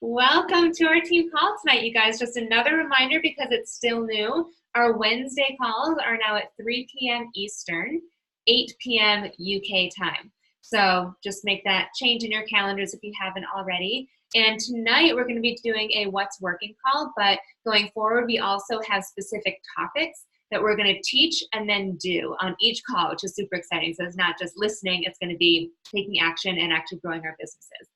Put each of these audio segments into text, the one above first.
Welcome to our team call tonight, you guys. Just another reminder, because it's still new, our Wednesday calls are now at 3 p.m. Eastern, 8 p.m. UK time. So just make that change in your calendars if you haven't already. And tonight we're going to be doing a what's working call, but going forward we also have specific topics that we're going to teach and then do on each call, which is super exciting. So it's not just listening, it's going to be taking action and actually growing our businesses.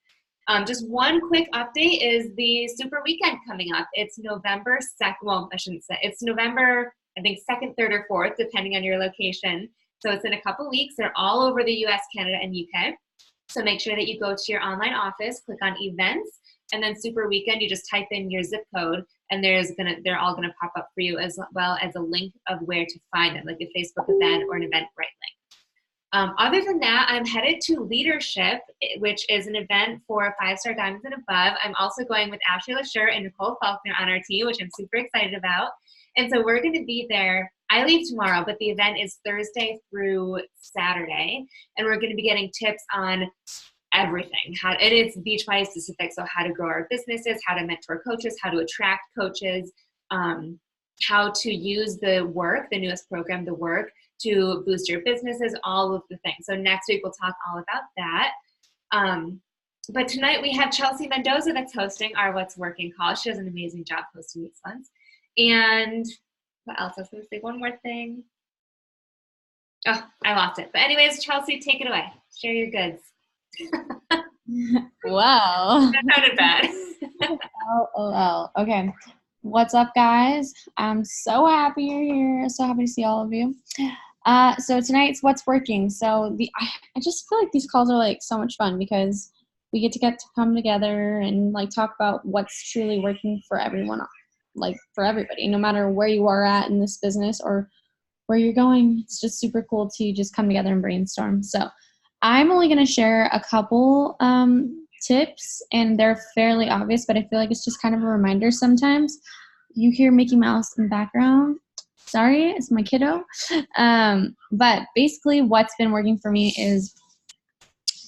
Just one quick update is the Super Weekend coming up. It's November 2nd, well, I shouldn't say, it's November, I think 2nd, 3rd, or 4th, depending on your location. So it's in a couple weeks. They're all over the US, Canada, and UK. So make sure that you go to your online office, click on events, and then Super Weekend, you just type in your zip code, and they're all gonna pop up for you, as well as a link of where to find them, like a Facebook event or an Eventbrite link. Other than that, I'm headed to Leadership, which is an event for 5-star diamonds and above. I'm also going with Ashley LaSure and Nicole Faulkner on our team, which I'm super excited about. And so we're going to be there. I leave tomorrow, but the event is Thursday through Saturday. And we're going to be getting tips on everything. And it's Beachbody specific, so how to grow our businesses, how to mentor coaches, how to attract coaches, how to use the newest program, The Work, to boost your businesses, all of the things. So next week we'll talk all about that. But tonight we have Chelsea Mendoza that's hosting our What's Working call. She does an amazing job hosting these ones. And what else? I was going to say one more thing. Oh, I lost it. But anyways, Chelsea, take it away. Share your goods. Wow. That sounded bad. LOL. Okay. What's up, guys? I'm so happy you're here. So happy to see all of you. So tonight's What's Working. So I just feel like these calls are like so much fun because we get to come together and like talk about what's truly working for everyone, like for everybody, no matter where you are at in this business or where you're going. It's just super cool to just come together and brainstorm. So I'm only going to share a couple tips, and they're fairly obvious, but I feel like it's just kind of a reminder sometimes. You hear Mickey Mouse in the background. Sorry, it's my kiddo. But basically what's been working for me is,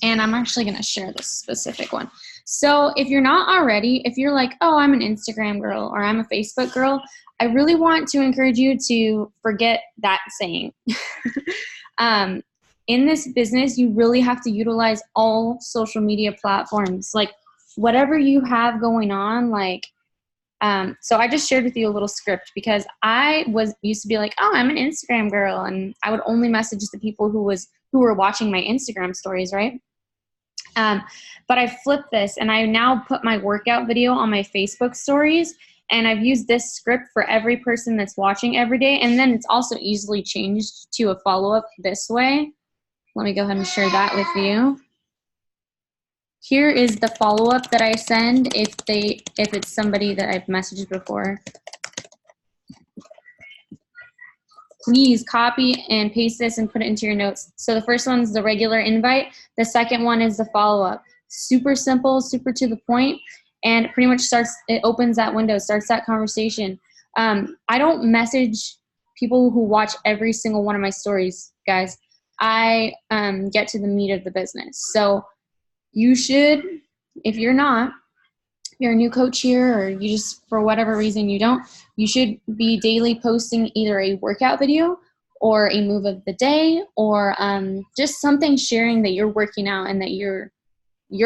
and I'm actually going to share this specific one. So if you're not already, if you're like, oh, I'm an Instagram girl or I'm a Facebook girl, I really want to encourage you to forget that saying. In this business, you really have to utilize all social media platforms, like whatever you have going on, like, so I just shared with you a little script because I used to be like, oh, I'm an Instagram girl. And I would only message the people who were watching my Instagram stories, right? But I flipped this and I now put my workout video on my Facebook stories, and I've used this script for every person that's watching every day. And then it's also easily changed to a follow-up this way. Let me go ahead and share that with you. Here is the follow-up that I send if it's somebody that I've messaged before. Please copy and paste this and put it into your notes. So the first one is the regular invite. The second one is the follow-up. Super simple, super to the point, and it pretty much opens that window, starts that conversation. I don't message people who watch every single one of my stories, guys. I get to the meat of the business. So you should, if you're a new coach here, or you just, for whatever reason you should be daily posting either a workout video or a move of the day, or just something sharing that you're working out and that you're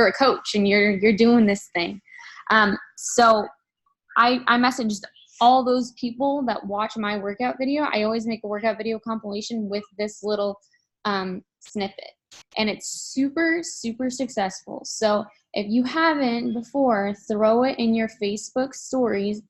a coach and you're doing this thing. So I messaged all those people that watch my workout video. I always make a workout video compilation with this little snippet, and it's super, super successful. So if you haven't before, throw it in your Facebook stories,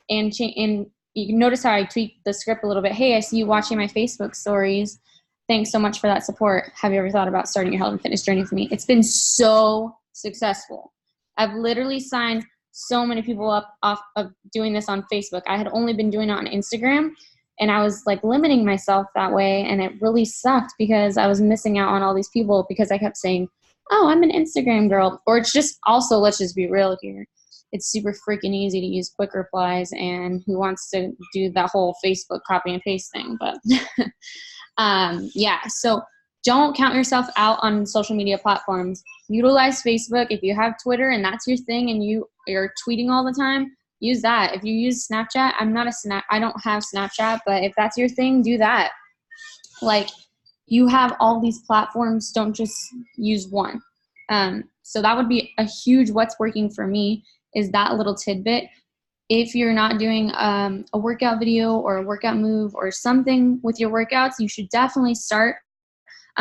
and you can notice how I tweaked the script a little bit. Hey, I see you watching my Facebook stories. Thanks so much for that support. Have you ever thought about starting your health and fitness journey with me? It's been so successful. I've literally signed so many people up off of doing this on Facebook. I had only been doing it on Instagram, and I was like limiting myself that way, and it really sucked because I was missing out on all these people because I kept saying, oh, I'm an Instagram girl. Or it's just also, let's just be real here, it's super freaking easy to use quick replies, and who wants to do that whole Facebook copy and paste thing? But yeah, so don't count yourself out on social media platforms. Utilize Facebook. If you have Twitter and that's your thing and you you're tweeting all the time, use that. If you use Snapchat, I don't have Snapchat, but if that's your thing, do that. Like, you have all these platforms, don't just use one. So that would be a huge what's working for me is that little tidbit. If you're not doing a workout video or a workout move or something with your workouts, you should definitely start,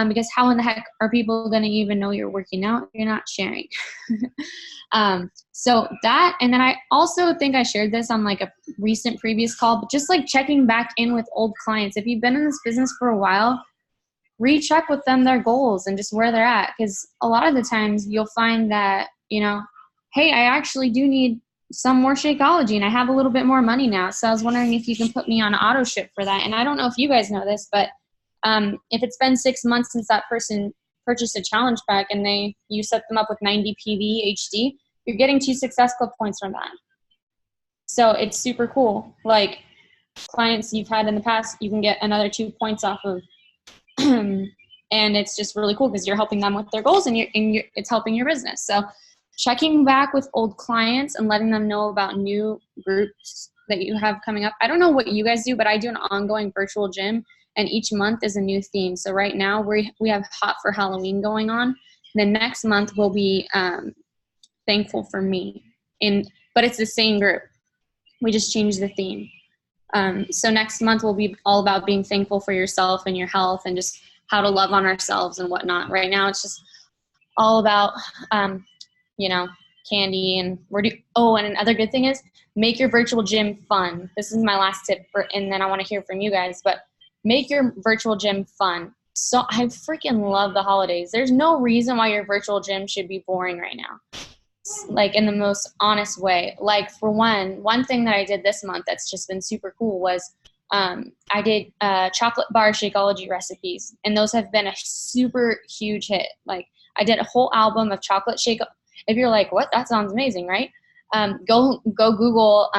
because how in the heck are people going to even know you're working out if you're not sharing? So that, and then I also think I shared this on like a recent previous call, but just like checking back in with old clients. If you've been in this business for a while, recheck with them their goals and just where they're at. Because a lot of the times you'll find that, hey, I actually do need some more Shakeology and I have a little bit more money now. So I was wondering if you can put me on auto ship for that. And I don't know if you guys know this, but if it's been 6 months since that person purchased a challenge pack and you set them up with 90 PV HD, you're getting 2 Success Club points from that. So it's super cool. Like, clients you've had in the past, you can get another 2 points off of. And it's just really cool because you're helping them with their goals and it's helping your business. So checking back with old clients and letting them know about new groups that you have coming up. I don't know what you guys do, but I do an ongoing virtual gym, and each month is a new theme. So right now we have Hot for Halloween going on. Then next month will be Thankful for Me, but it's the same group. We just changed the theme. So next month will be all about being thankful for yourself and your health and just how to love on ourselves and whatnot. Right now it's just all about, candy, and and another good thing is make your virtual gym fun. This is my last tip and then I want to hear from you guys, but make your virtual gym fun. So I freaking love the holidays. There's no reason why your virtual gym should be boring right now. Like, in the most honest way. Like, for one thing that I did this month that's just been super cool was I did chocolate bar Shakeology recipes, and those have been a super huge hit. Like, I did a whole album of chocolate shake. If you're like, what? That sounds amazing, right? Go Google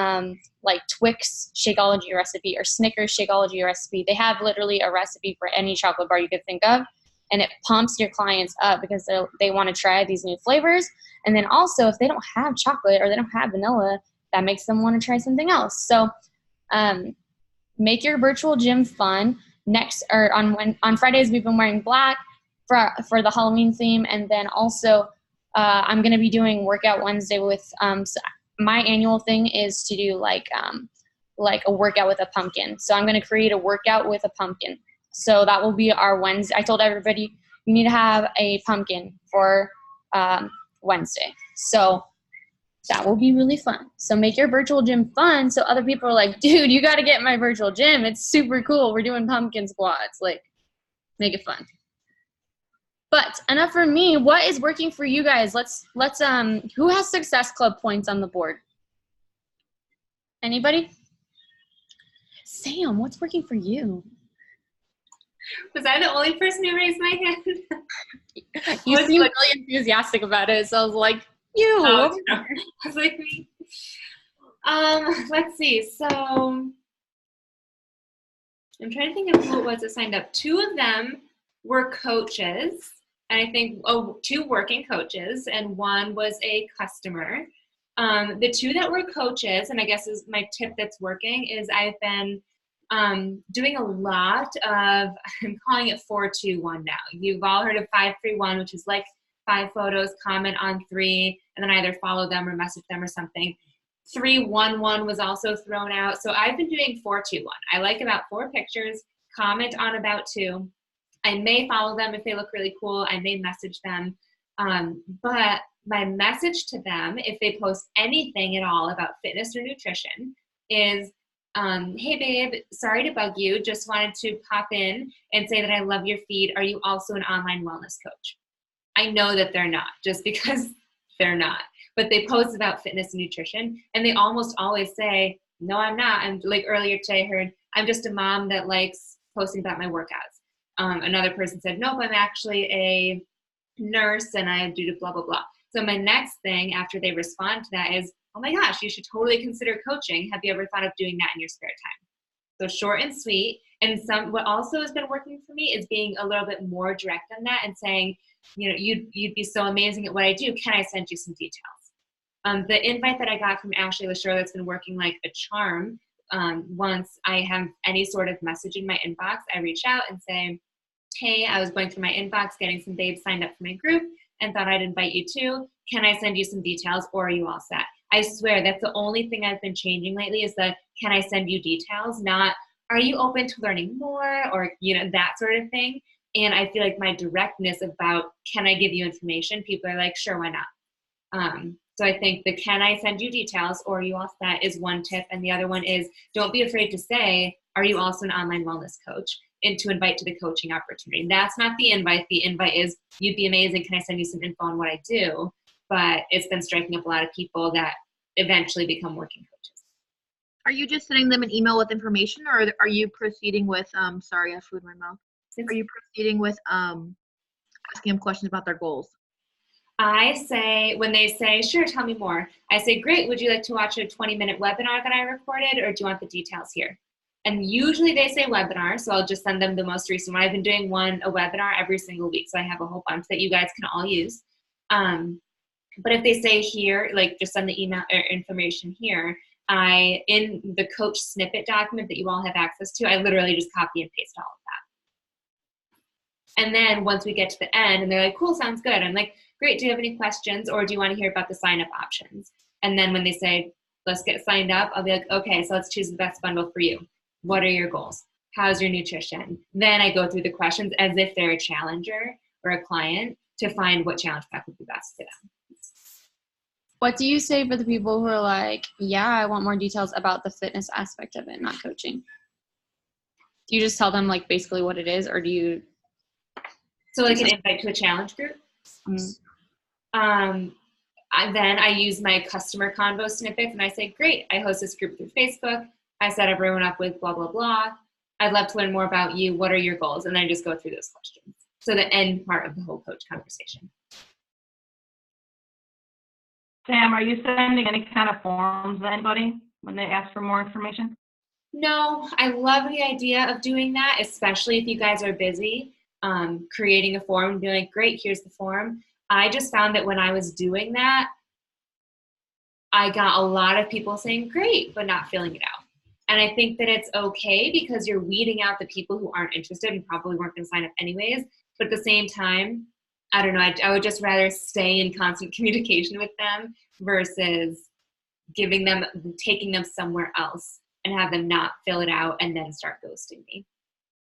like Twix Shakeology recipe or Snickers Shakeology recipe. They have literally a recipe for any chocolate bar you could think of, and it pumps your clients up because they want to try these new flavors. And then also, if they don't have chocolate or they don't have vanilla, that makes them want to try something else. So make your virtual gym fun. On Fridays, we've been wearing black for the Halloween theme. And then also I'm going to be doing Workout Wednesday with my annual thing is to do like a workout with a pumpkin. So I'm going to create a workout with a pumpkin. So that will be our Wednesday. I told everybody you need to have a pumpkin for Wednesday. So that will be really fun. So make your virtual gym fun so other people are like, dude, you got to get my virtual gym. It's super cool. We're doing pumpkin squats. Like, make it fun. But enough for me. What is working for you guys? Let's who has Success Club points on the board? Anybody? Sam, what's working for you? Was I the only person who raised my hand? You seem really enthusiastic about it, so I was like, you. Oh, no. I was like, me. Let's see. So I'm trying to think of who it was that signed up. 2 of them were coaches, and I think 2 working coaches, and 1 was a customer. The 2 that were coaches, and I guess is my tip that's working, is I've been doing a lot of, I'm calling it 4-2-1 now. You've all heard of 5-3-1, which is like 5 photos, comment on 3, and then either follow them or message them or something. 3-1-1 was also thrown out. So I've been doing 4-2-1. I like about 4 pictures, comment on about 2. I may follow them if they look really cool. I may message them. But my message to them, if they post anything at all about fitness or nutrition, is, hey babe, sorry to bug you. Just wanted to pop in and say that I love your feed. Are you also an online wellness coach? I know that they're not, just because they're not. But they post about fitness and nutrition, and they almost always say, no, I'm not. I'm like earlier today I heard, I'm just a mom that likes posting about my workouts. Another person said, nope, I'm actually a nurse and I do blah, blah, blah. So my next thing after they respond to that is, oh my gosh, you should totally consider coaching. Have you ever thought of doing that in your spare time? So short and sweet. And what also has been working for me is being a little bit more direct on that and saying, you know, you'd be so amazing at what I do. Can I send you some details? The invite that I got from Ashley Lashore that's been working like a charm, once I have any sort of message in my inbox, I reach out and say, hey, I was going through my inbox, getting some babes signed up for my group and thought I'd invite you too. Can I send you some details or are you all set? I swear that's the only thing I've been changing lately is the can I send you details, not are you open to learning more or, that sort of thing. And I feel like my directness about can I give you information, people are like, sure, why not? So I think the can I send you details or are you all set is one tip. And the other one is don't be afraid to say, are you also an online wellness coach? And to invite to the coaching opportunity. That's not the invite. The invite is you'd be amazing. Can I send you some info on what I do? But it's been striking up a lot of people that eventually become working coaches. Are you just sending them an email with information or are you proceeding with, sorry, I have food in my mouth. Are you proceeding with asking them questions about their goals? I say, when they say, sure, tell me more, I say, great, would you like to watch a 20-minute webinar that I recorded or do you want the details here? And usually they say webinar, so I'll just send them the most recent one. I've been doing a webinar every single week, so I have a whole bunch that you guys can all use. But if they say here, like just send the email or information here, in the coach snippet document that you all have access to, I literally just copy and paste all of that. And then once we get to the end and they're like, cool, sounds good. I'm like, great, do you have any questions or do you want to hear about the sign up options? And then when they say, let's get signed up, I'll be like, okay, so let's choose the best bundle for you. What are your goals? How's your nutrition? Then I go through the questions as if they're a challenger or a client to find what challenge pack would be best for them. What do you say for the people who are like, yeah, I want more details about the fitness aspect of it, not coaching? Do you just tell them like basically what it is or do you? So like an invite to a challenge group? Mm-hmm. Then I use my customer convo snippets and I say, great, I host this group through Facebook. I set everyone up with blah, blah, blah. I'd love to learn more about you. What are your goals? And then I just go through those questions. So the end part of the whole coach conversation. Sam, are you sending any kind of forms to anybody when they ask for more information? No, I love the idea of doing that, especially if you guys are busy, creating a form and being like, great, here's the form. I just found that when I was doing that, I got a lot of people saying great, but not filling it out. And I think that it's okay because you're weeding out the people who aren't interested and probably weren't going to sign up anyways. But at the same time, I don't know, I would just rather stay in constant communication with them versus taking them somewhere else and have them not fill it out and then start ghosting me.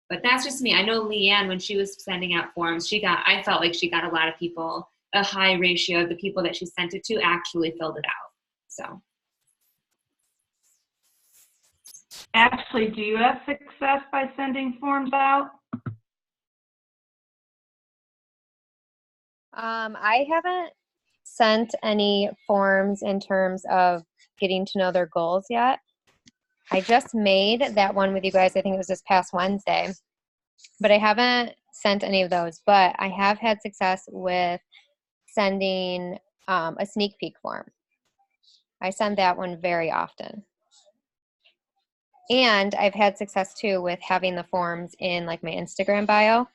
But that's just me. I know Leanne, when she was sending out forms, I felt like she got a lot of people, a high ratio of the people that she sent it to actually filled it out. So. Ashley, do you have success by sending forms out? I haven't sent any forms in terms of getting to know their goals yet. I just made that one with you guys. I think it was this past Wednesday, but I haven't sent any of those. But I have had success with sending a sneak peek form. I send that one very often. And I've had success too with having the forms in like my Instagram bio,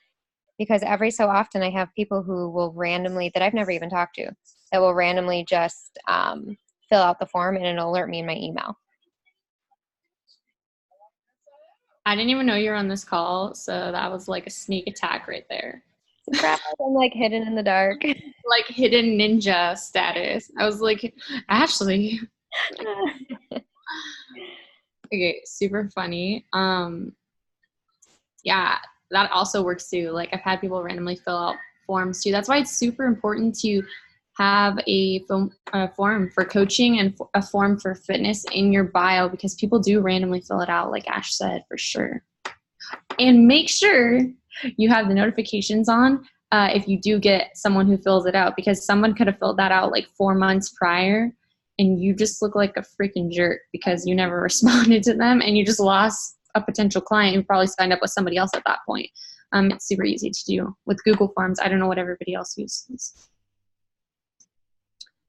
because every so often I have people who will randomly, that I've never even talked to, that will randomly just fill out the form and it'll alert me in my email. I didn't even know you were on this call, so that was like a sneak attack right there. Surprise, I'm like hidden in the dark. Like hidden ninja status. I was like, Ashley. Okay, super funny. Yeah, that also works too. Like I've had people randomly fill out forms too. That's why it's super important to have a form for coaching and a form for fitness in your bio, because people do randomly fill it out, like Ash said, for sure. And make sure you have the notifications on if you do get someone who fills it out, because someone could have filled that out like 4 months prior and you just look like a freaking jerk because you never responded to them and you just lost a potential client who probably signed up with somebody else at that point. It's super easy to do with Google Forms. I don't know what everybody else uses.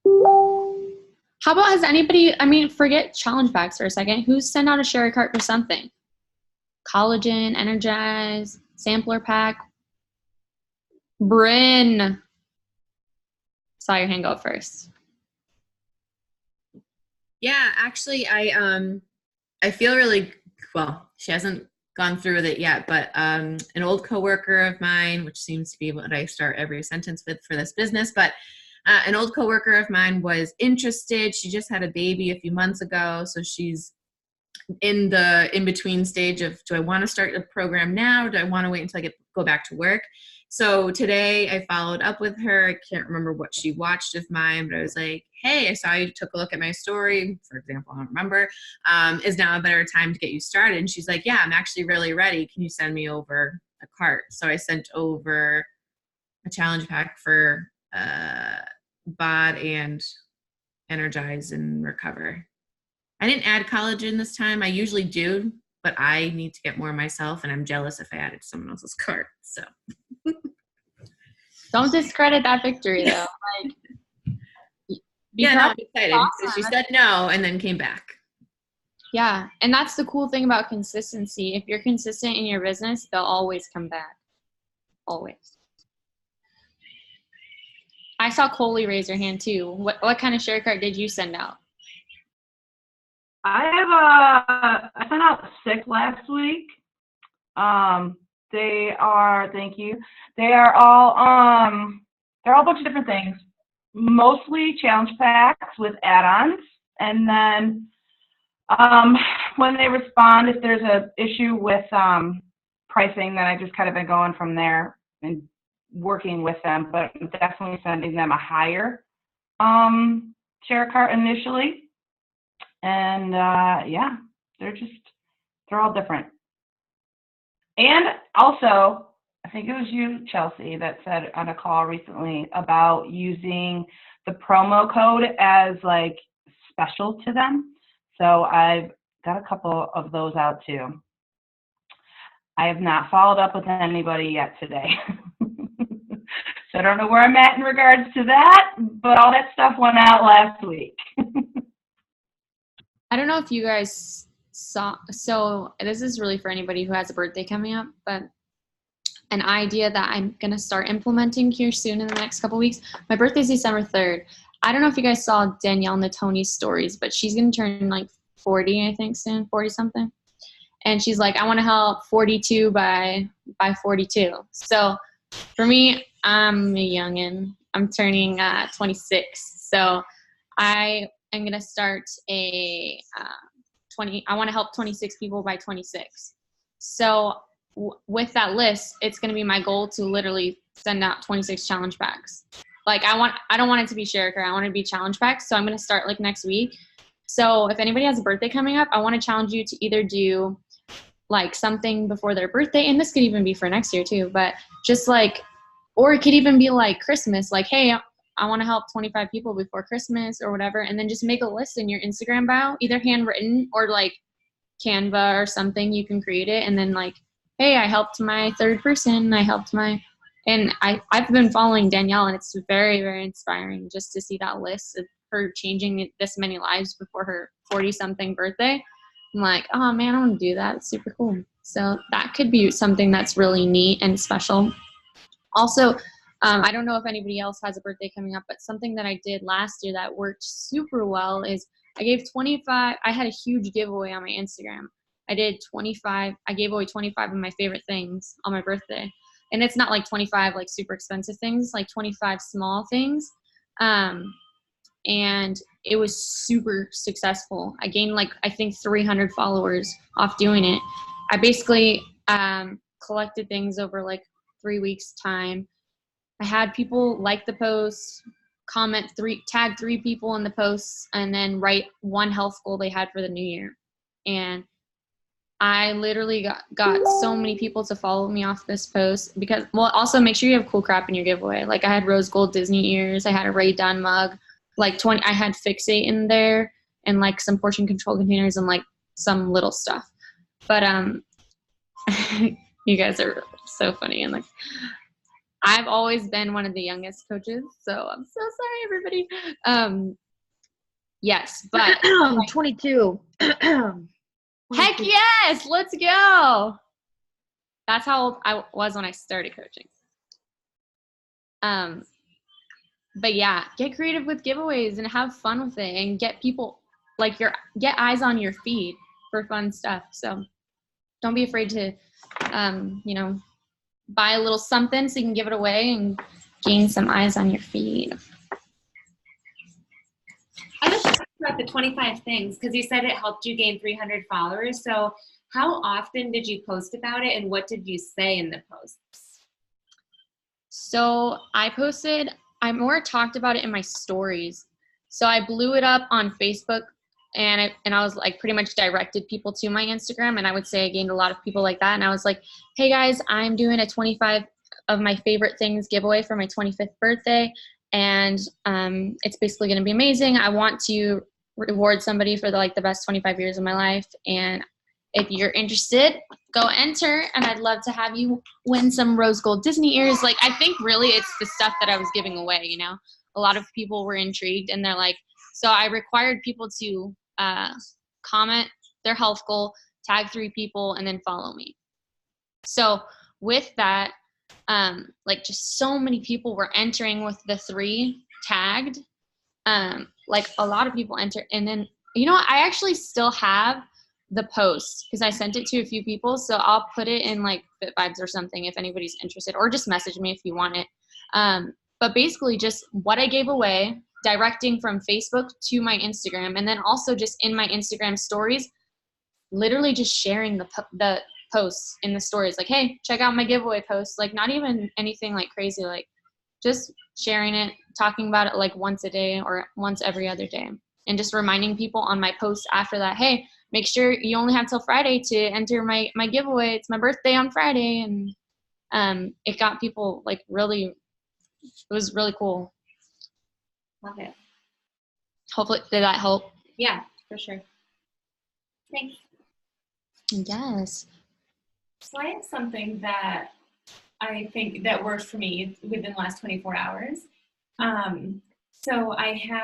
How about, has anybody, forget challenge packs for a second. Who's sent out a share cart for something? Collagen, Energize, sampler pack. Bryn. Saw your hand go up first. Yeah, actually, I feel really well. She hasn't gone through with it yet, but an old coworker of mine, which seems to be what I start every sentence with for this business, but an old coworker of mine was interested. She just had a baby a few months ago, so she's in the in-between stage of, do I want to start the program now, or do I want to wait until I go back to work? So today I followed up with her. I can't remember what she watched of mine, but I was like, hey, I saw you took a look at my story, for example, I don't remember. Is now a better time to get you started? And she's like, yeah, I'm actually really ready. Can you send me over a cart? So I sent over a challenge pack for BOD and Energize and Recover. I didn't add collagen this time. I usually do, but I need to get more myself, and I'm jealous if I added someone else's cart. So Don't discredit that victory, though. Yeah, no, I'm excited. Awesome. She said no and then came back. Yeah, and that's the cool thing about consistency. If you're consistent in your business, they'll always come back. Always. I saw Coley raise her hand too. What kind of share card did you send out? I sent out 6 last week. Thank you. They're all a bunch of different things. Mostly challenge packs with add-ons, and then when they respond, if there's a issue with pricing, then I just kind of been going from there and working with them, but I'm definitely sending them a higher share cart initially. And yeah, they're all different. And also, I think it was you, Chelsea, that said on a call recently about using the promo code as like special to them. So I've got a couple of those out too. I have not followed up with anybody yet today. So I don't know where I'm at in regards to that, but all that stuff went out last week. I don't know if you guys saw, so this is really for anybody who has a birthday coming up, but an idea that I'm going to start implementing here soon in the next couple weeks. My birthday's December 3rd. I don't know if you guys saw Danielle Natoni's stories, but she's going to turn like 40, I think soon, 40 something. And she's like, I want to help 42 by 42. So for me, I'm a youngin'. I'm turning 26. So I am going to start I want to help 26 people by 26. So with that list, it's going to be my goal to literally send out 26 challenge packs. Like I don't want it to be share card. I want it to be challenge packs. So I'm going to start like next week. So if anybody has a birthday coming up, I want to challenge you to either do like something before their birthday, and this could even be for next year too, but just like, or it could even be like Christmas, like, hey, I want to help 25 people before Christmas or whatever, and then just make a list in your Instagram bio, either handwritten or like Canva or something. You can create it, and then like, hey, I helped my third person, and I've been following Danielle, and it's very, very inspiring just to see that list of her changing this many lives before her 40-something birthday. I'm like, oh man, I want to do that. It's super cool. So that could be something that's really neat and special. Also, I don't know if anybody else has a birthday coming up, but something that I did last year that worked super well is I gave 25. I had a huge giveaway on my Instagram. I gave away 25 of my favorite things on my birthday. And it's not like 25 like super expensive things, like 25 small things. And it was super successful. I gained like, I think 300 followers off doing it. I basically collected things over like 3 weeks time. I had people like the post, tag 3 people in the posts, and then write one health goal they had for the new year. And I literally got so many people to follow me off this post because, well, also make sure you have cool crap in your giveaway. Like I had rose gold Disney ears. I had a Ray Dunn mug. Like I had Fixate in there and like some portion control containers and like some little stuff. But you guys are so funny, and like I've always been one of the youngest coaches, so I'm so sorry, everybody. Yes, but 22. Heck yes, let's go. That's how old I was when I started coaching. But yeah, get creative with giveaways and have fun with it and get people like get eyes on your feed for fun stuff. So don't be afraid to, you know, buy a little something so you can give it away and gain some eyes on your feed. I was talking about the 25 things because you said it helped you gain 300 followers. So how often did you post about it and what did you say in the posts? So I more talked about it in my stories. So I blew it up on Facebook and I was like pretty much directed people to my Instagram, and I would say I gained a lot of people like that. And I was like, hey guys, I'm doing a 25 of my favorite things giveaway for my 25th birthday. And it's basically going to be amazing. I want to reward somebody for the best 25 years of my life. And if you're interested, go enter. And I'd love to have you win some rose gold Disney ears. Like, I think really it's the stuff that I was giving away, you know. A lot of people were intrigued, and they're like, so I required people to comment their health goal, tag 3 people, and then follow me. So with that, just so many people were entering with the 3 tagged. Like a lot of people enter, and then, you know what, I actually still have the post because I sent it to a few people. So I'll put it in like Fit Vibes or something if anybody's interested, or just message me if you want it. But basically just what I gave away, directing from Facebook to my Instagram, and then also just in my Instagram stories, literally just sharing the posts in the stories, like, hey, check out my giveaway post. Like, not even anything like crazy, like just sharing it, talking about it like once a day or once every other day, and just reminding people on my post after that, hey, make sure you only have till Friday to enter my giveaway. It's my birthday on Friday. And it got people like really, it was really cool. Love it. Hopefully, did that help? Yeah, for sure. Thanks. Yes. So I have something that I think that worked for me within the last 24 hours. So I'm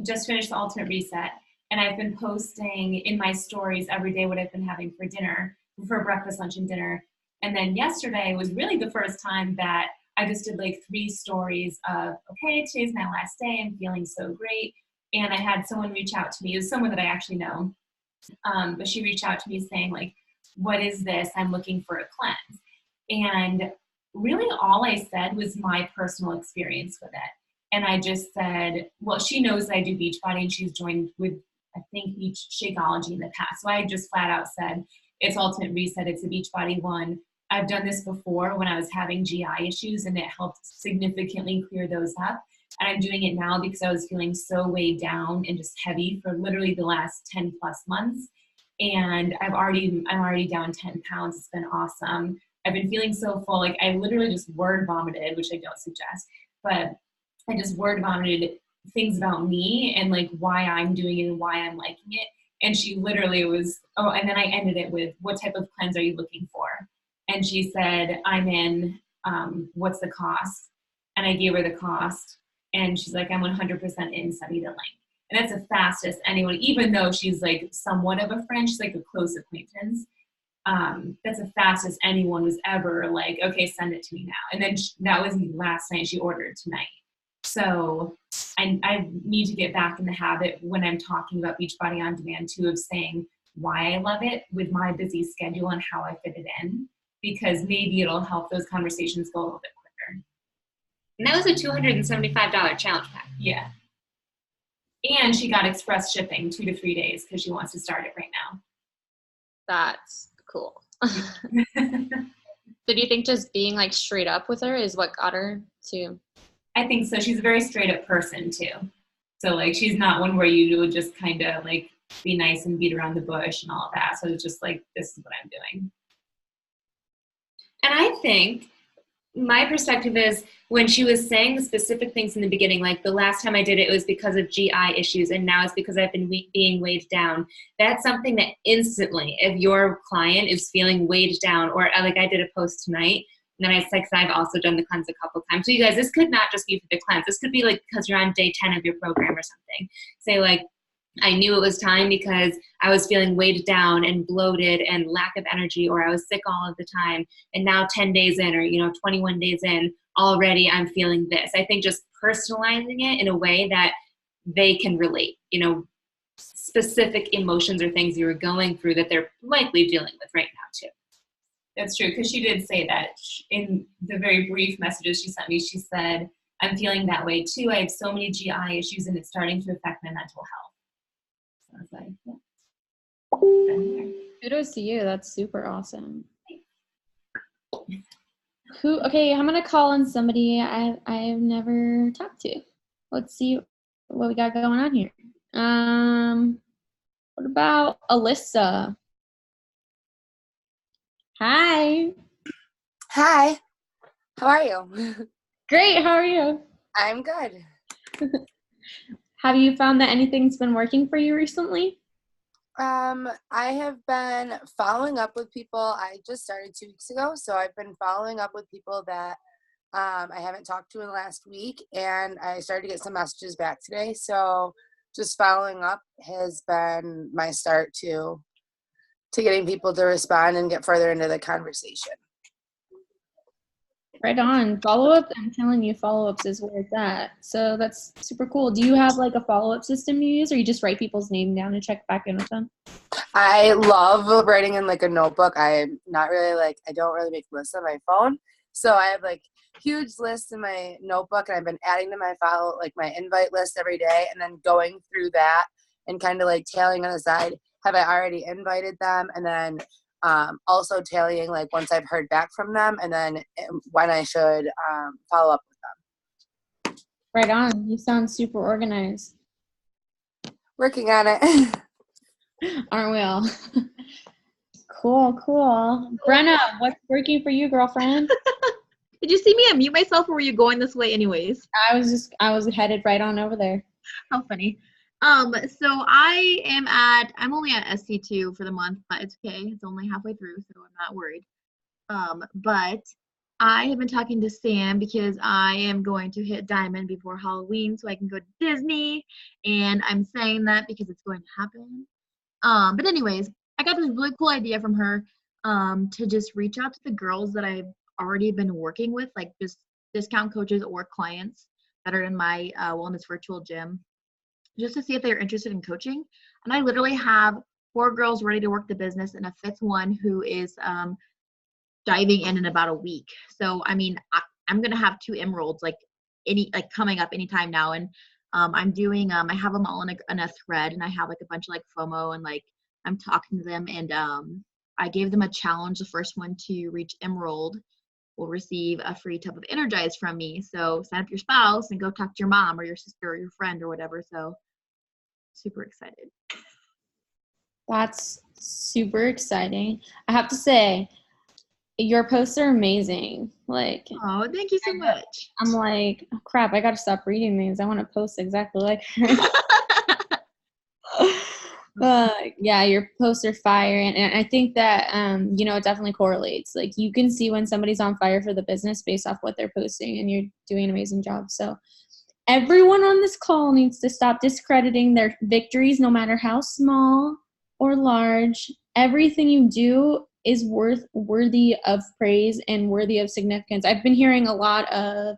just finished the Ultimate Reset, and I've been posting in my stories every day what I've been having for dinner, for breakfast, lunch, and dinner. And then yesterday was really the first time that I just did like 3 stories of, okay, today's my last day, I'm feeling so great. And I had someone reach out to me. It was someone that I actually know. But she reached out to me saying, like, what is this? I'm looking for a cleanse. And really all I said was my personal experience with it. And I just said, well, she knows that I do Beachbody, and she's joined with, I think, Shakeology in the past. So I just flat out said, it's Ultimate Reset, it's a Beachbody one. I've done this before when I was having GI issues, and it helped significantly clear those up. And I'm doing it now because I was feeling so weighed down and just heavy for literally the last 10 plus months. And I'm already down 10 pounds. It's been awesome. I've been feeling so full. Like, I literally just word vomited, which I don't suggest, but I just word vomited things about me and like why I'm doing it and why I'm liking it. And she literally was, oh, and then I ended it with, what type of cleanse are you looking for? And she said, I'm in, what's the cost? And I gave her the cost. And she's like, I'm 100% in, send me the link. And that's the fastest anyone, even though she's like somewhat of a friend, she's like a close acquaintance. That's the fastest anyone was ever like, okay, send it to me now. And then that was last night, she ordered tonight. So I need to get back in the habit when I'm talking about Beachbody On Demand too, of saying why I love it with my busy schedule and how I fit it in, because maybe it'll help those conversations go a little bit quicker. And that was a $275 challenge pack. Yeah. And she got express shipping 2 to 3 days because she wants to start it right now. That's cool. So do you think just being like straight up with her is what got her to? I think so. She's a very straight up person too. So like, she's not one where you would just kind of like be nice and beat around the bush and all of that. So it's just like, this is what I'm doing. And I think my perspective is, when she was saying the specific things in the beginning, like the last time I did it, it was because of GI issues, and now it's because I've been being weighed down. That's something that instantly, if your client is feeling weighed down, or like I did a post tonight, and then I said, because I've also done the cleanse a couple times. So you guys, this could not just be for the cleanse. This could be like because you're on day 10 of your program or something. Say like, I knew it was time because I was feeling weighed down and bloated and lack of energy, or I was sick all of the time. And now 10 days in, or 21 days in, already I'm feeling this. I think just personalizing it in a way that they can relate, specific emotions or things you were going through that they're likely dealing with right now too. That's true, because she did say that in the very brief messages she sent me. She said, I'm feeling that way too. I have so many GI issues and it's starting to affect my mental health. So I was like, yeah. Kudos to you. That's super awesome. Okay, I'm gonna call on somebody I've never talked to. Let's see what we got going on here. What about Alyssa? Hi. Hi, how are you? Great, how are you? I'm good. Have you found that anything's been working for you recently? I have been following up with people. I just started 2 weeks ago, so I've been following up with people that I haven't talked to in the last week, and I started to get some messages back today. So just following up has been my start to getting people to respond and get further into the conversation. Right on. Follow-up, I'm telling you, follow-ups is where it's at. So that's super cool. Do you have like a follow-up system you use, or you just write people's name down and check back in with them? I love writing in like a notebook. I'm not really I don't really make lists on my phone. So I have like huge lists in my notebook, and I've been adding to my my invite list every day, and then going through that and kind of like tailing on the side, have I already invited them? And then also tallying like once I've heard back from them, and then when I should follow up with them. Right on. You sound super organized. Working on it. Aren't we all? Cool. Brenna, what's working for you, girlfriend? Did you see me unmute myself, or were you going this way anyways? I was headed right on over there. How funny. So I'm only at SC2 for the month, but it's okay. It's only halfway through, so I'm not worried. But I have been talking to Sam because I am going to hit Diamond before Halloween so I can go to Disney, and I'm saying that because it's going to happen. But anyways, I got this really cool idea from her to just reach out to the girls that I've already been working with, like just discount coaches or clients that are in my wellness virtual gym, just to see if they're interested in coaching. And I literally have 4 girls ready to work the business and a 5th one who is diving in about a week. So I mean, I'm gonna have 2 emeralds coming up anytime now. And I'm doing I have them all in a thread, and I have like a bunch of like FOMO, and like I'm talking to them, and I gave them a challenge. The first one to reach emerald will receive a free tub of Energize from me. So sign up your spouse and go talk to your mom or your sister or your friend or whatever. So super excited. That's super exciting. I have to say, your posts are amazing. Like, oh, thank you so much. I'm like, oh, crap, I gotta stop reading these. I want to post exactly like her. Yeah, your posts are fire, and I think that it definitely correlates. Like, you can see when somebody's on fire for the business based off what they're posting, and you're doing an amazing job. So everyone on this call needs to stop discrediting their victories, no matter how small or large. Everything you do is worthy of praise and worthy of significance. I've been hearing a lot of,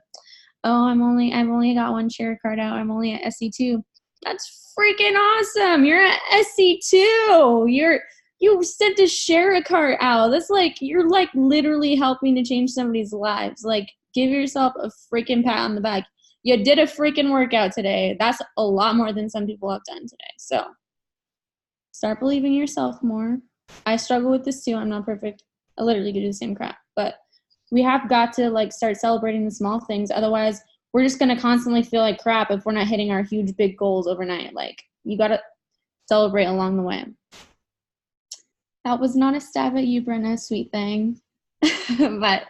oh, I've only got 1 share card out. I'm only at SC2. That's freaking awesome. You're at SC2. You sent a share card out. That's like, you're like literally helping to change somebody's lives. Like, give yourself a freaking pat on the back. You did a freaking workout today. That's a lot more than some people have done today. So start believing in yourself more. I struggle with this too. I'm not perfect. I literally do the same crap. But we have got to like start celebrating the small things. Otherwise, we're just going to constantly feel like crap if we're not hitting our huge big goals overnight. Like, you got to celebrate along the way. That was not a stab at you, Brenna, sweet thing. But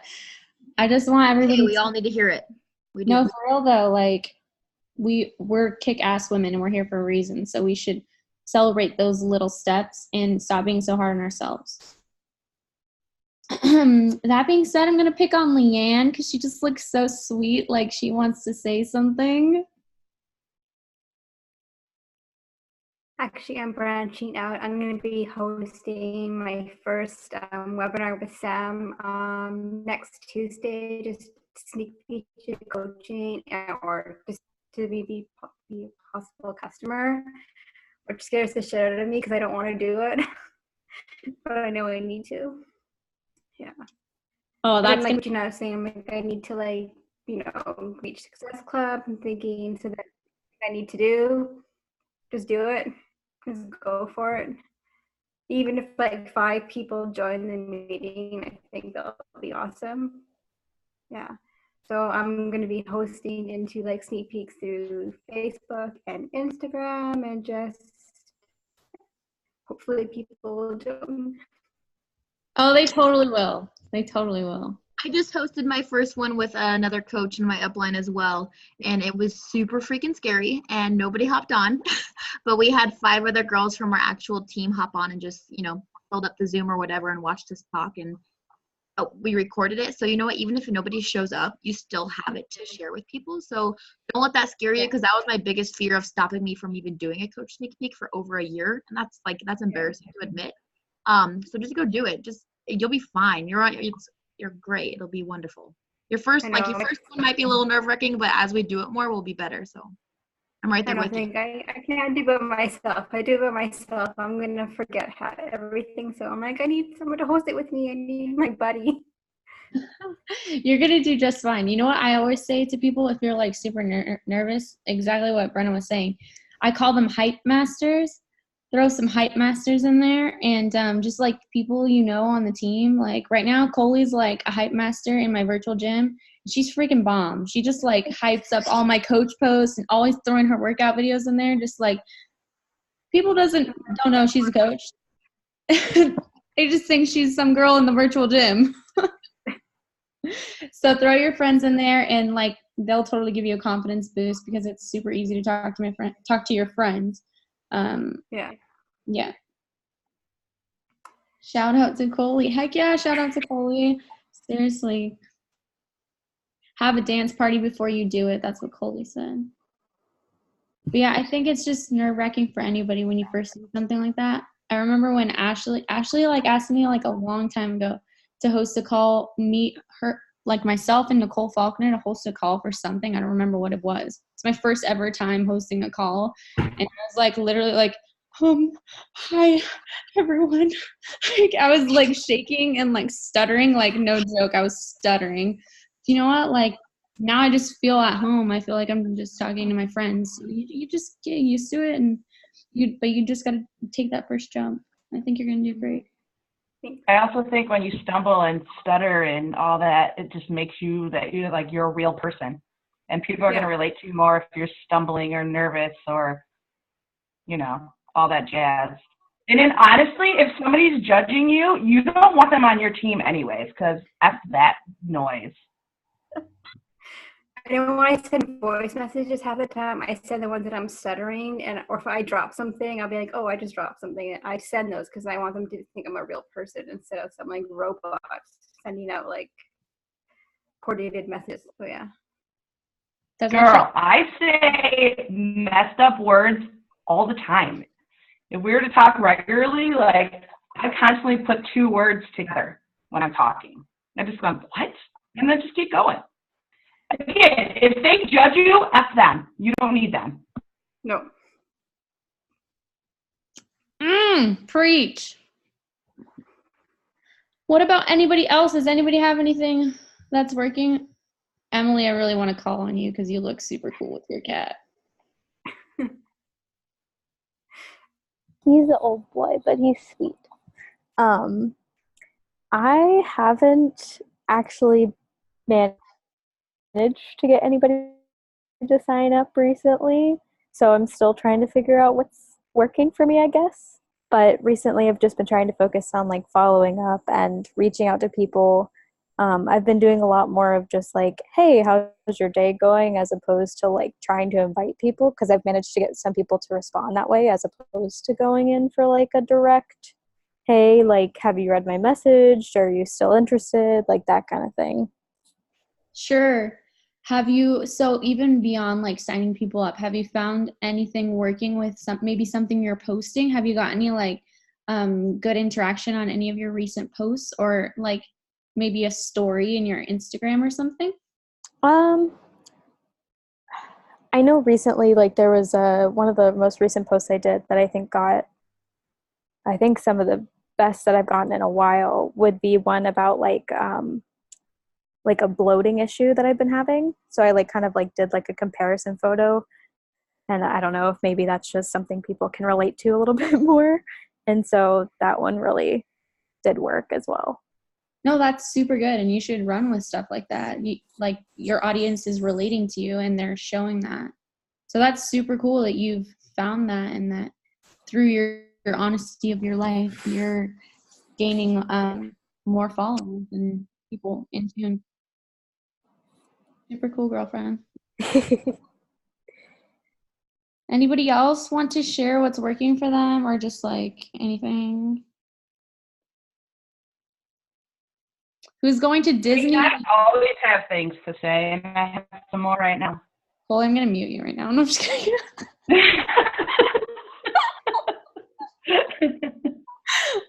I just want everybody. Hey, we all need to hear it. We do. No, for real though. Like, we're kick-ass women, and we're here for a reason. So we should celebrate those little steps and stop being so hard on ourselves. That being said, I'm going to pick on Leanne because she just looks so sweet, like she wants to say something. Actually, I'm branching out. I'm going to be hosting my first webinar with Sam next Tuesday, just sneak peek to coaching or just to be possible customer, which scares the shit out of me because I don't want to do it, but I know I need to. Yeah. Oh, But that's like gonna, what you're not saying, like I need to like, reach Success Club. I'm thinking so that I need to do, just do it, just go for it. Even if like 5 people join the meeting, I think that'll be awesome. Yeah. So I'm going to be hosting into like sneak peeks through Facebook and Instagram, and just hopefully people will join. oh, they totally will. They totally will. I just hosted my first one with another coach in my upline as well, and it was super freaking scary, and nobody hopped on. But we had 5 other girls from our actual team hop on and just, filled up the Zoom or whatever and watched us talk, and we recorded it. So you know what? Even if nobody shows up, you still have it to share with people. So don't let that scare you, because that was my biggest fear of stopping me from even doing a coach sneak peek for over a year, and that's embarrassing to admit. So just go do it. You'll be fine. You're great. It'll be wonderful. Your first one might be a little nerve-wracking, but as we do it more, we'll be better. So I'm right there with you. I can't do it myself. I do it myself. I'm gonna forget everyththing. So I'm like, I need someone to host it with me. I need my buddy. You're gonna do just fine. You know what I always say to people if you're like super nervous? Exactly what Brenna was saying. I call them hype masters. Throw some hype masters in there, and just like people on the team. Like right now, Coley's like a hype master in my virtual gym. She's freaking bomb. She just like hypes up all my coach posts and always throwing her workout videos in there. Just like people don't know she's a coach. They just think she's some girl in the virtual gym. So throw your friends in there, and like they'll totally give you a confidence boost because it's super easy to talk to your friends. Yeah. Shout out to Coley. Heck yeah, shout out to Coley. Seriously. Have a dance party before you do it. That's what Coley said. But yeah, I think it's just nerve-wracking for anybody when you first do something like that. I remember when Ashley like asked me like a long time ago to host a call, myself and Nicole Faulkner to host a call for something. I don't remember what it was. It's my first ever time hosting a call. And I was like literally like, hi everyone. Like I was like shaking and like stuttering, like no joke, I was stuttering. You know what? Like now I just feel at home. I feel like I'm just talking to my friends. You just get used to it, but you just gotta take that first jump. I think you're gonna do great. I also think when you stumble and stutter and all that, it just makes you're a real person, and people are going to relate to you more if you're stumbling or nervous or, all that jazz. And then honestly, if somebody's judging you, you don't want them on your team anyways, because F that noise. I know when I send voice messages half the time, I send the ones that I'm stuttering, or if I drop something, I'll be like, oh, I just dropped something. I send those because I want them to think I'm a real person instead of some like robot sending out like coordinated messages. So yeah. Girl, I say messed up words all the time. If we were to talk regularly, like I constantly put 2 words together when I'm talking. I just go, what? And then just keep going. Again, if they judge you, F them. You don't need them. No. Preach. What about anybody else? Does anybody have anything that's working? Emily, I really want to call on you because you look super cool with your cat. He's an old boy, but he's sweet. I haven't actually managed to get anybody to sign up recently, so I'm still trying to figure out what's working for me, I guess. But recently I've just been trying to focus on like following up and reaching out to people. I've been doing a lot more of just like, hey, how's your day going, as opposed to like trying to invite people, because I've managed to get some people to respond that way as opposed to going in for like a direct, hey, like, have you read my message? Are you still interested? Like that kind of thing. Sure. So even beyond like signing people up, have you found anything working with maybe something you're posting? Have you got any like good interaction on any of your recent posts, or like maybe a story in your Instagram or something? I know recently, like there was one of the most recent posts I did that I think got, I think some of the best that I've gotten in a while would be one about like a bloating issue that I've been having. So I like kind of like did like a comparison photo, and I don't know if maybe that's just something people can relate to a little bit more. And so that one really did work as well. No, that's super good, and you should run with stuff like that. Like your audience is relating to you, and they're showing that. So that's super cool that you've found that, and that through your honesty of your life, you're gaining more followers and people in tune. Super cool, girlfriend. Anybody else want to share what's working for them, or just like anything? Who's going to Disney? I always have things to say, and I have some more right now. Well, I'm gonna mute you right now. No, I'm just kidding.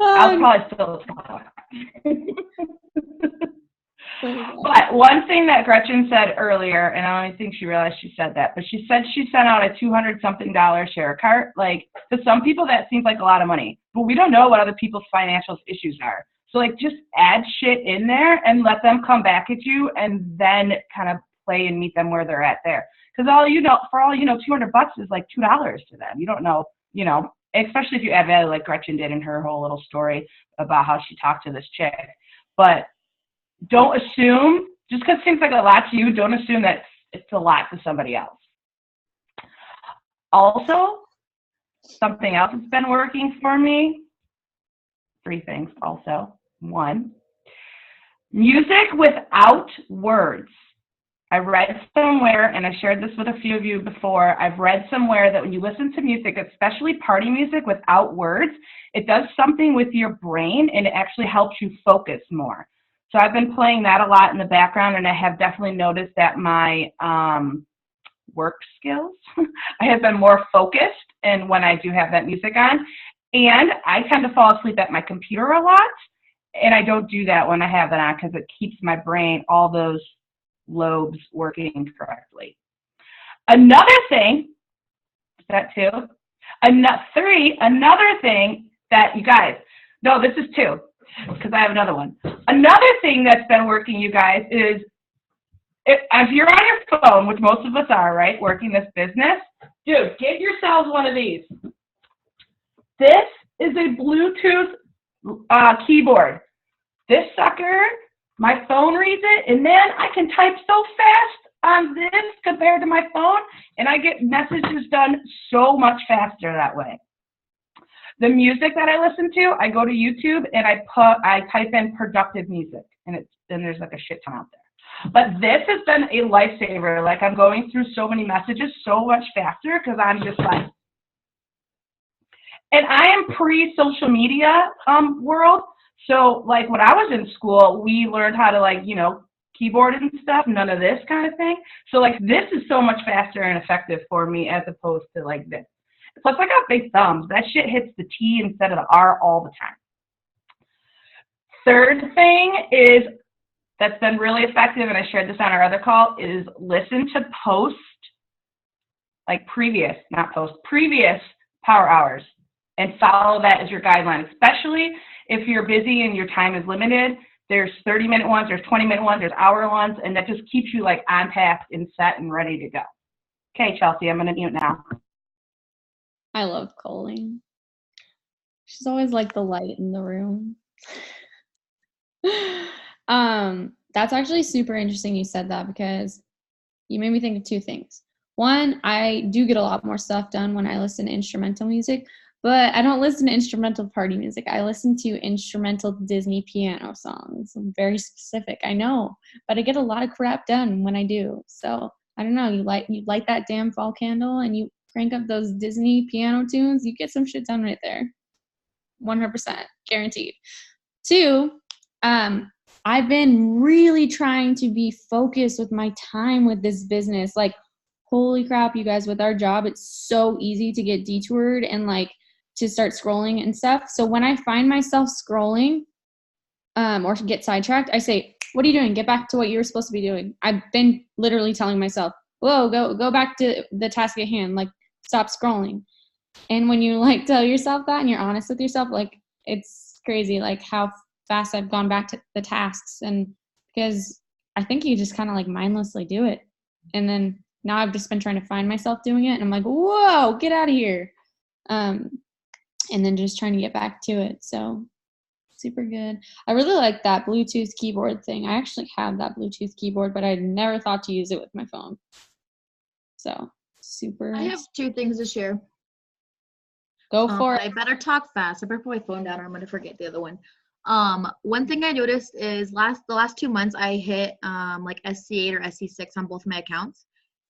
I'll probably still talk. But one thing that Gretchen said earlier, and I don't think she realized she said that, but she said she sent out a $200-something share cart. Like, to some people that seems like a lot of money, but we don't know what other people's financial issues are. So like, just add shit in there and let them come back at you, and then kind of play and meet them where they're at there. Because for all you know, $200 is like $2 to them. You don't know, especially if you add value like Gretchen did in her whole little story about how she talked to this chick. But don't assume, just because it seems like a lot to you, don't assume that it's a lot to somebody else. Also, something else that's been working for me, 3 things also. 1, music without words. I read somewhere, and I shared this with a few of you before, I've read somewhere that when you listen to music, especially party music without words, it does something with your brain, and it actually helps you focus more. So I've been playing that a lot in the background, and I have definitely noticed that my work skills, I have been more focused and when I do have that music on. And I tend to fall asleep at my computer a lot, and I don't do that when I have that on because it keeps my brain, all those lobes working correctly. Another thing, that 2? 3, another thing that you guys, no, this is 2. Because I have another one. Another thing that's been working, you guys, is if you're on your phone, which most of us are, right, working this business, dude, get yourselves one of these. This is a Bluetooth keyboard. This sucker, my phone reads it, and then I can type so fast on this compared to my phone, and I get messages done so much faster that way. The music that I listen to, I go to YouTube and I type in productive music, and there's like a shit ton out there. But this has been a lifesaver. Like, I'm going through so many messages so much faster because I'm just like, and I am pre-social media world. So like when I was in school, we learned how to keyboard and stuff, none of this kind of thing. So like this is so much faster and effective for me as opposed to like this. Plus, I got big thumbs. That shit hits the T instead of the R all the time. Third thing is that's been really effective, and I shared this on our other call, is listen to previous power hours and follow that as your guideline, especially if you're busy and your time is limited. There's 30-minute ones, there's 20-minute ones, there's hour ones, and that just keeps you like on task and set and ready to go. Okay, Chelsea, I'm going to mute now. I love Colleen. She's always like the light in the room. That's actually super interesting you said that, because you made me think of 2 things. One, I do get a lot more stuff done when I listen to instrumental music, but I don't listen to instrumental party music. I listen to instrumental Disney piano songs. I'm very specific, I know, but I get a lot of crap done when I do. So I don't know, you light that damn fall candle and you crank up those Disney piano tunes, you get some shit done right there. 100% guaranteed. 2, I've been really trying to be focused with my time with this business. Like, holy crap, you guys, with our job, it's so easy to get detoured and like to start scrolling and stuff. So when I find myself scrolling or get sidetracked, I say, what are you doing? Get back to what you were supposed to be doing. I've been literally telling myself, whoa, go back to the task at hand. Like, stop scrolling. And when you like tell yourself that and you're honest with yourself, like, it's crazy, like how fast I've gone back to the tasks. And because I think you just kind of like mindlessly do it. And then now I've just been trying to find myself doing it. And I'm like, whoa, get out of here. And then just trying to get back to it. So super good. I really like that Bluetooth keyboard thing. I actually have that Bluetooth keyboard, but I never thought to use it with my phone. So super. I have 2 things to share. Go for it. I better talk fast. I better put my phone down or I'm gonna forget the other one. One thing I noticed is the last 2 months I hit like SC8 or SC6 on both my accounts,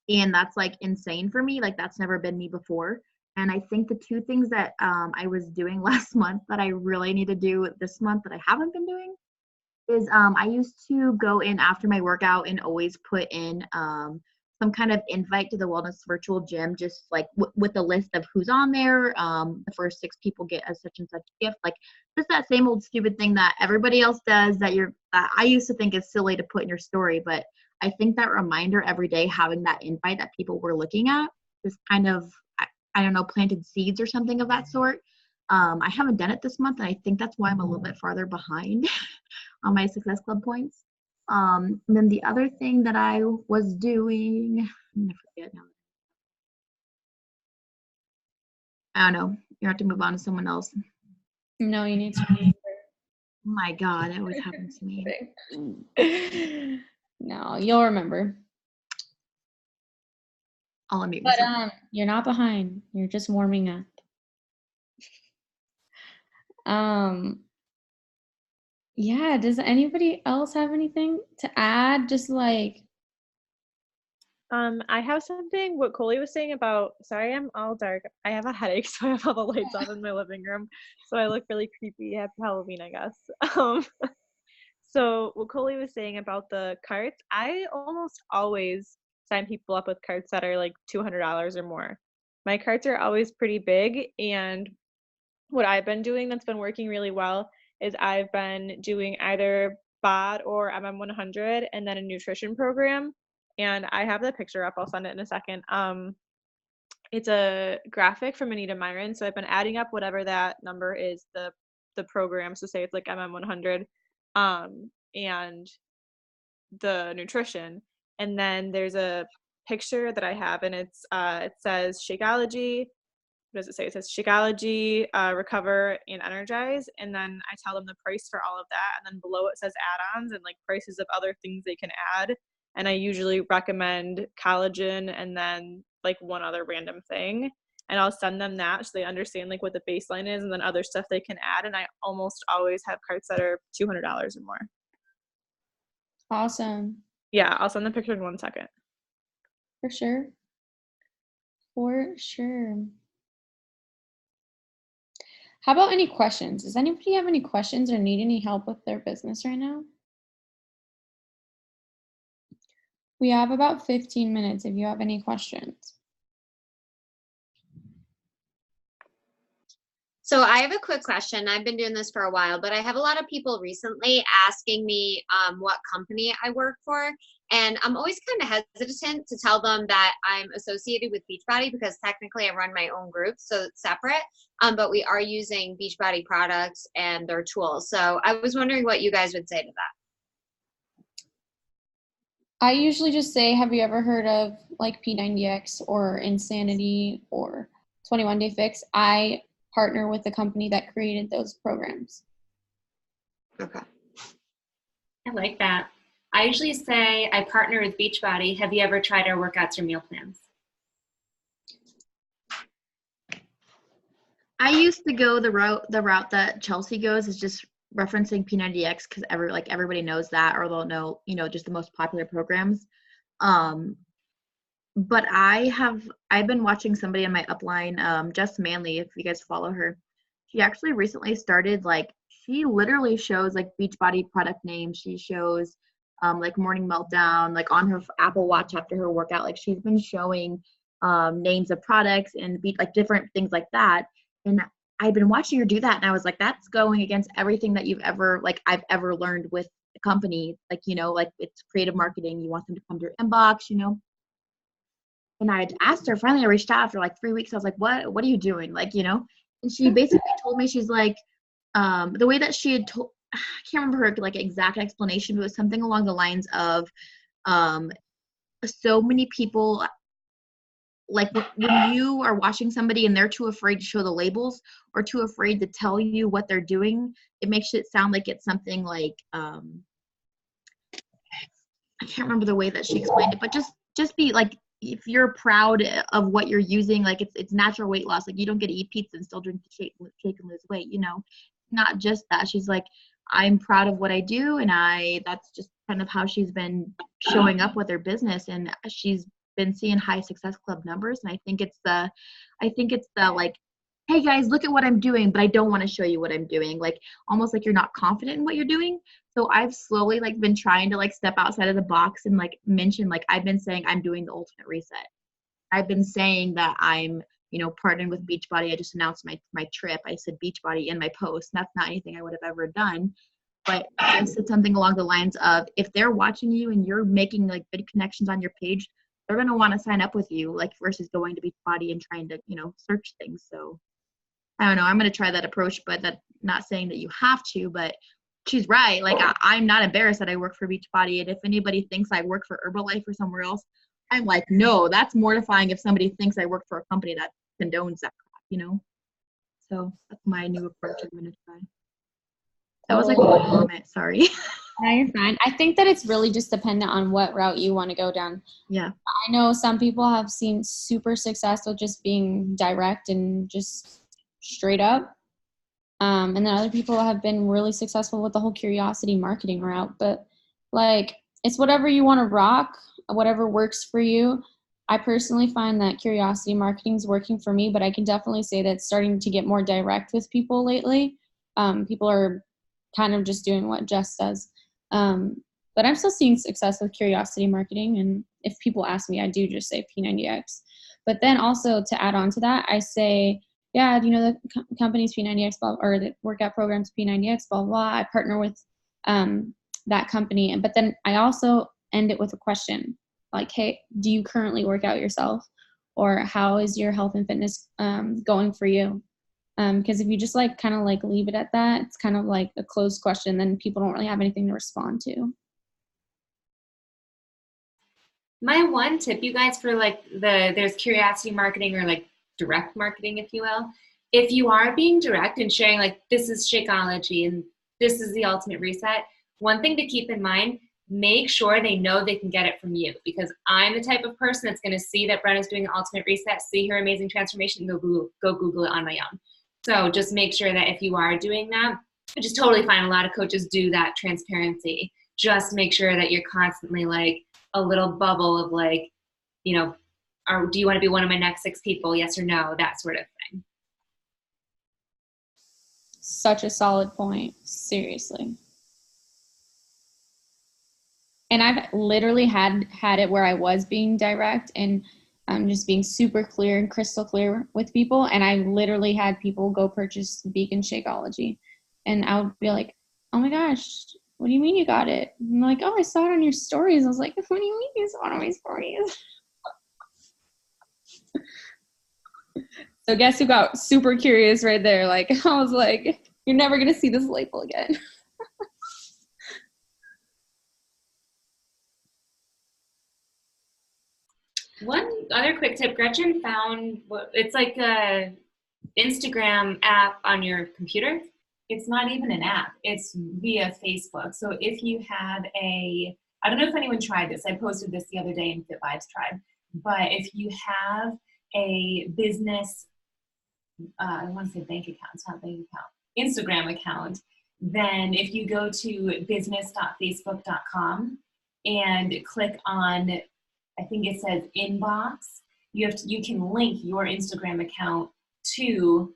and that's like insane for me. Like that's never been me before. And I think the 2 things that I was doing last month that I really need to do this month that I haven't been doing is I used to go in after my workout and always put in some kind of invite to the wellness virtual gym, just like with a list of who's on there. The first 6 people get a such and such gift, like just that same old stupid thing that everybody else does that I used to think is silly to put in your story, but I think that reminder every day, having that invite that people were looking at, just kind of, I don't know, planted seeds or something of that sort. I haven't done it this month, and I think that's why I'm a little bit farther behind on my Success Club points. And then the other thing that I was doing, I'm gonna forget now. I don't know. You have to move on to someone else. No, you need to. Oh my God, it always happens to me. No, you'll remember. I'll unmute But myself. you're not behind. You're just warming up. Yeah, does anybody else have anything to add? Just like, I have something, what Coley was saying about, sorry, I'm all dark. I have a headache, so I have all the lights on in my living room. So I look really creepy. Happy Halloween, I guess. So what Coley was saying about the carts, I almost always sign people up with carts that are like $200 or more. My carts are always pretty big, and what I've been doing that's been working really well is I've been doing either BOD or MM100 and then a nutrition program. And I have the picture up. I'll send it in a second. It's a graphic from Anita Myron. So I've been adding up whatever that number is, the program. So say it's like MM100 and the nutrition. And then there's a picture that I have, and it says Shakeology. What does it say? It says Shakeology, Recover, and Energize. And then I tell them the price for all of that. And then below it says add-ons and like prices of other things they can add. And I usually recommend collagen and then like one other random thing. And I'll send them that so they understand like what the baseline is and then other stuff they can add. And I almost always have carts that are $200 or more. awesome. Yeah, I'll send the picture in 1 second. For sure. For sure. How about any questions? Does anybody have any questions or need any help with their business right now? We have about 15 minutes if you have any questions. So I have a quick question. I've been doing this for a while, but I have a lot of people recently asking me what company I work for. And I'm always kind of hesitant to tell them that I'm associated with Beachbody because technically I run my own group, so it's separate. But we are using Beachbody products and their tools. So I was wondering what you guys would say to that. I usually just say, have you ever heard of like P90X or Insanity or 21 Day Fix? I partner with the company that created those programs. Okay. I like that. I usually say I partner with Beachbody. Have you ever tried our workouts or meal plans? I used to go the route that Chelsea goes, is just referencing P90X because everybody knows that, or they'll know, just the most popular programs. But I've been watching somebody on my upline, Jess Manley, if you guys follow her. She actually recently started, she literally shows Beachbody product names. She shows Morning Meltdown, on her Apple Watch after her workout. She's been showing names of products and different things like that. And I've been watching her do that, and I was like, that's going against everything that I've ever learned with the company. It's creative marketing. You want them to come to your inbox, And I had asked her, finally I reached out after like 3 weeks. I was like, what are you doing? Like, and she basically told me, she's like, the way that she had told, I can't remember her like exact explanation, but it was something along the lines of, so many people, like when you are watching somebody and they're too afraid to show the labels or too afraid to tell you what they're doing, it makes it sound like it's something like, I can't remember the way that she explained it, but just be like, if you're proud of what you're using, like it's natural weight loss. Like you don't get to eat pizza and still drink the shake and lose weight, Not just that. She's like, I'm proud of what I do, and that's just kind of how she's been showing up with her business, and she's been seeing high success club numbers. And I think it's the like, hey guys, look at what I'm doing, but I don't want to show you what I'm doing. Like almost like you're not confident in what you're doing. So I've slowly like been trying to like step outside of the box and like mention, like I've been saying I'm doing the ultimate reset. I've been saying that I'm, partnering with Beachbody. I just announced my trip. I said Beachbody in my post. That's not anything I would have ever done. But I said something along the lines of, if they're watching you and you're making like good connections on your page, they're going to want to sign up with you, like versus going to Beachbody and trying to, search things. So I don't know. I'm going to try that approach, but that's not saying that you have to, but she's right. Like I'm not embarrassed that I work for Beachbody. And if anybody thinks I work for Herbalife or somewhere else, I'm like, no, that's mortifying if somebody thinks I work for a company that condones that crap, So that's my new approach I'm going to try. That was like one moment. Sorry. No, you're fine. I think that it's really just dependent on what route you want to go down. Yeah. I know some people have seen super success with just being direct and just straight up. And then other people have been really successful with the whole curiosity marketing route. But like, it's whatever you want to rock, whatever works for you. I personally find that curiosity marketing is working for me, but I can definitely say that it's starting to get more direct with people lately. People are kind of just doing what Jess does. But I'm still seeing success with curiosity marketing. And if people ask me, I do just say P90X. But then also to add on to that, I say, yeah, the company's P90X, or the workout program's P90X, blah, blah, blah. I partner with that company. But then I also end it with a question like, hey, do you currently work out yourself? Or how is your health and fitness going for you? Because if you just like kind of like leave it at that, it's kind of like a closed question, then people don't really have anything to respond to. My one tip, you guys, for like there's curiosity marketing or like direct marketing, if you will. If you are being direct and sharing like, this is Shakeology and this is the ultimate reset, one thing to keep in mind, make sure they know they can get it from you, because I'm the type of person that's going to see that Brenna's doing the ultimate reset, see her amazing transformation, and go Google it on my own. So just make sure that if you are doing that, which is totally fine. A lot of coaches do that transparency. Just make sure that you're constantly like a little bubble of like, do you want to be one of my next 6 people? Yes or no? That sort of thing. Such a solid point. Seriously. And I've literally had it where I was being direct and just being super clear and crystal clear with people. And I literally had people go purchase vegan Shakeology. And I would be like, oh my gosh, what do you mean you got it? And they're like, oh, I saw it on your stories. I was like, what do you mean you saw it on my stories? So guess who got super curious right there? Like, I was like, you're never going to see this label again. One other quick tip, Gretchen found, it's like a Instagram app on your computer. It's not even an app. It's via Facebook. So if you have I don't know if anyone tried this. I posted this the other day in Fit Vibes Tribe. But if you have a business, I want to say bank account, it's not bank account, Instagram account, then if you go to business.facebook.com and click on, I think it says inbox, you can link your Instagram account to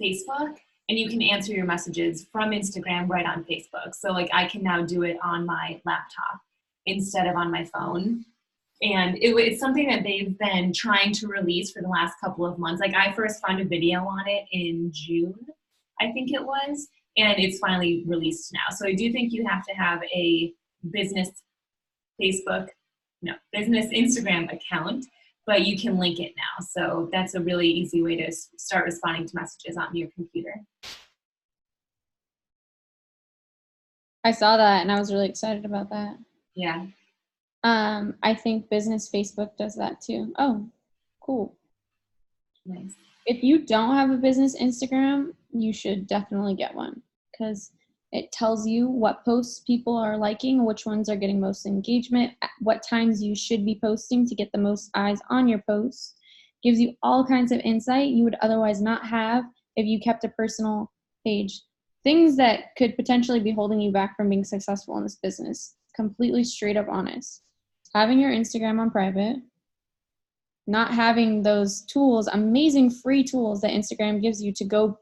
Facebook, and you can answer your messages from Instagram right on Facebook. So like I can now do it on my laptop instead of on my phone. And it's something that they've been trying to release for the last couple of months. Like I first found a video on it in June, I think it was, and it's finally released now. So I do think you have to have a business Facebook business Instagram account, but you can link it now. So that's a really easy way to start responding to messages on your computer. I saw that and I was really excited about that. Yeah. I think business Facebook does that too. Oh, cool. Nice. If you don't have a business Instagram, you should definitely get one because it tells you what posts people are liking, which ones are getting most engagement, at what times you should be posting to get the most eyes on your posts. Gives you all kinds of insight you would otherwise not have if you kept a personal page. Things that could potentially be holding you back from being successful in this business. Completely straight up honest. Having your Instagram on private, not having those tools, amazing free tools that Instagram gives you to go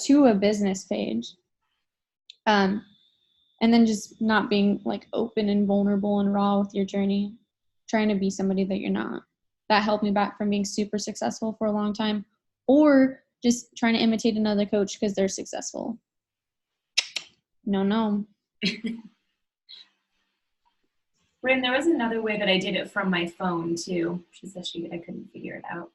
to a business page. And then just not being like open and vulnerable and raw with your journey, trying to be somebody that you're not. That helped me back from being super successful for a long time, or just trying to imitate another coach because they're successful. No. Bryn, there was another way that I did it from my phone too. She said I couldn't figure it out.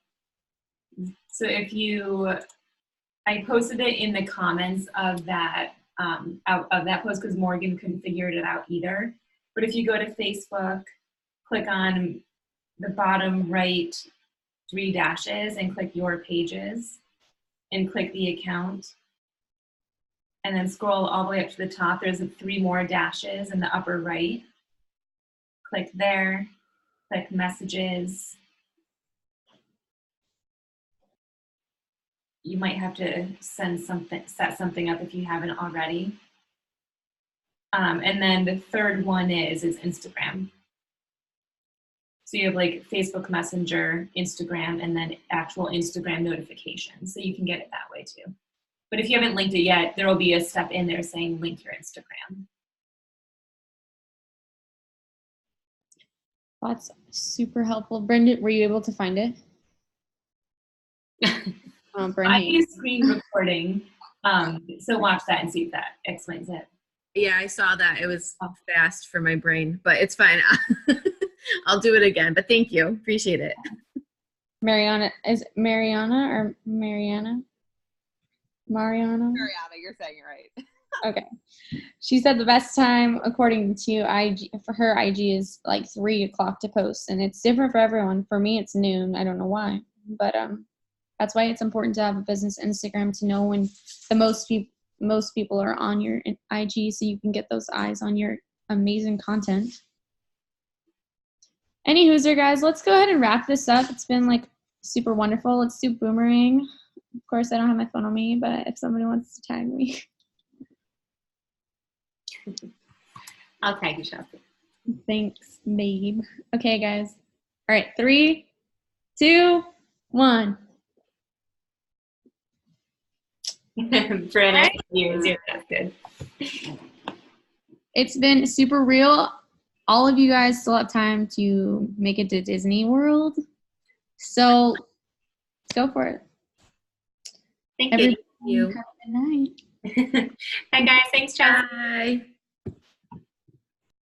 So I posted it in the comments of that post because Morgan couldn't figure it out either. But if you go to Facebook, click on the bottom right 3 dashes and click your pages and click the account. And then scroll all the way up to the top. There's 3 more dashes in the upper right. Click there, click messages. You might have to set something up if you haven't already. And then the third one is Instagram. So you have like Facebook Messenger, Instagram, and then actual Instagram notifications. So you can get it that way too. But if you haven't linked it yet, there will be a step in there saying link your Instagram. That's super helpful. Brenda, were you able to find it? I use screen recording. So watch that and see if that explains it. Yeah, I saw that. It was fast for my brain, but it's fine. I'll do it again, but thank you. Appreciate it. Mariana, is Mariana or Mariana? Mariana, you're saying it right. Okay. She said the best time, according to IG, for her IG is like 3 o'clock to post, and it's different for everyone. For me, it's noon. I don't know why, but that's why it's important to have a business Instagram to know when the most people are on your IG, so you can get those eyes on your amazing content. Anywho's, guys, let's go ahead and wrap this up. It's been like super wonderful. Let's do boomerang. Of course, I don't have my phone on me, but if somebody wants to tag me. I'll tag you, Chelsea. Thanks, babe. Okay, guys. All right, 3, 2, 1. Brandon, that's good. It's been super real. All of you guys still have time to make it to Disney World. So go for it. Thank Everybody you. Have a good night. Bye, guys. Thanks, Chelsea. Bye.